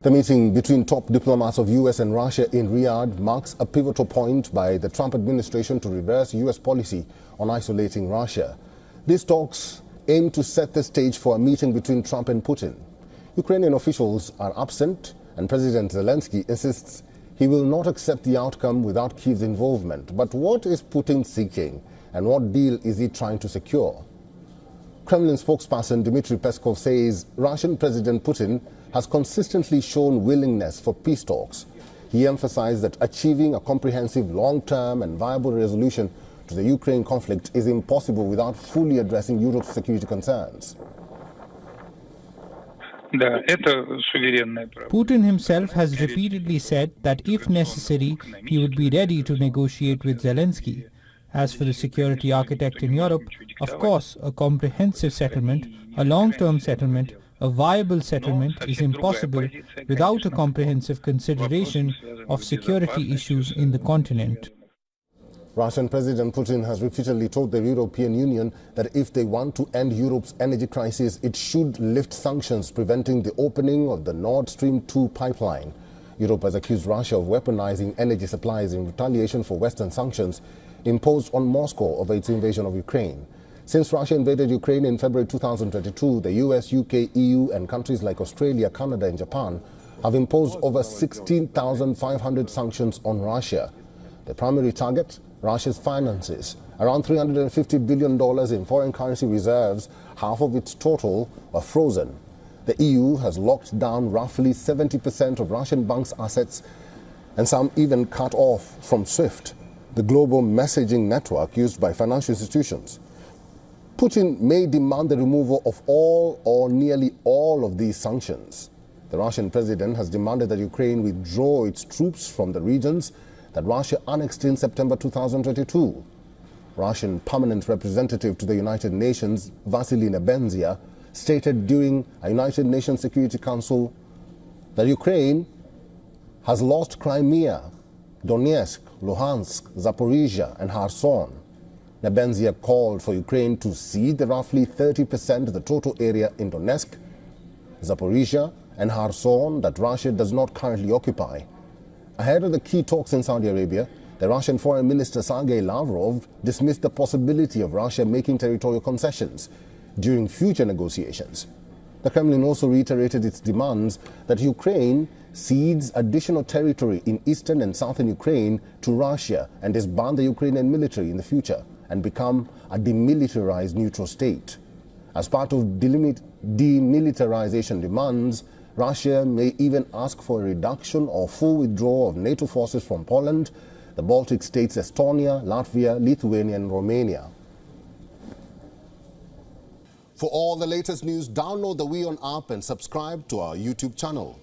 The meeting between top diplomats of US and Russia in Riyadh marks a pivotal point by the Trump administration to reverse US policy on isolating Russia. These talks aim to set the stage for a meeting between Trump and Putin. Ukrainian officials are absent, and President Zelensky insists he will not accept the outcome without Kyiv's involvement. But what is Putin seeking, and what deal is he trying to secure? Kremlin spokesperson Dmitry Peskov says Russian President Putin has consistently shown willingness for peace talks. He emphasized that achieving a comprehensive, long-term and viable resolution to the Ukraine conflict is impossible without fully addressing Europe's security concerns. Putin himself has repeatedly said that if necessary, he would be ready to negotiate with Zelensky. As for the security architect in Europe, of course, a comprehensive settlement, a long-term settlement, a viable settlement is impossible without a comprehensive consideration of security issues in the continent. Russian President Putin has repeatedly told the European Union that if they want to end Europe's energy crisis, it should lift sanctions preventing the opening of the Nord Stream 2 pipeline. Europe has accused Russia of weaponizing energy supplies in retaliation for Western sanctions imposed on Moscow over its invasion of Ukraine. Since Russia invaded Ukraine in February 2022, the US, UK, EU and countries like Australia, Canada and Japan have imposed over 16,500 sanctions on Russia. The primary target, Russia's finances. Around $350 billion in foreign currency reserves, half of its total, are frozen. The EU has locked down roughly 70% of Russian banks' assets, and some even cut off from SWIFT, the global messaging network used by financial institutions. Putin may demand the removal of all or nearly all of these sanctions. The Russian president has demanded that Ukraine withdraw its troops from the regions that Russia annexed in September 2022. Russian permanent representative to the United Nations, Vasily Nebenzia, stated during a United Nations Security Council that Ukraine has lost Crimea, Donetsk, Luhansk, Zaporizhia and Kherson. Nebenzia called for Ukraine to cede the roughly 30% of the total area in Donetsk, Zaporizhia and Kherson that Russia does not currently occupy. Ahead of the key talks in Saudi Arabia, the Russian Foreign Minister Sergei Lavrov dismissed the possibility of Russia making territorial concessions during future negotiations. The Kremlin also reiterated its demands that Ukraine cedes additional territory in eastern and southern Ukraine to Russia and disband the Ukrainian military in the future and become a demilitarized neutral state. As part of demilitarization demands, Russia may even ask for a reduction or full withdrawal of NATO forces from Poland, the Baltic states Estonia, Latvia, Lithuania and Romania. For all the latest news, download the WION app and subscribe to our YouTube channel.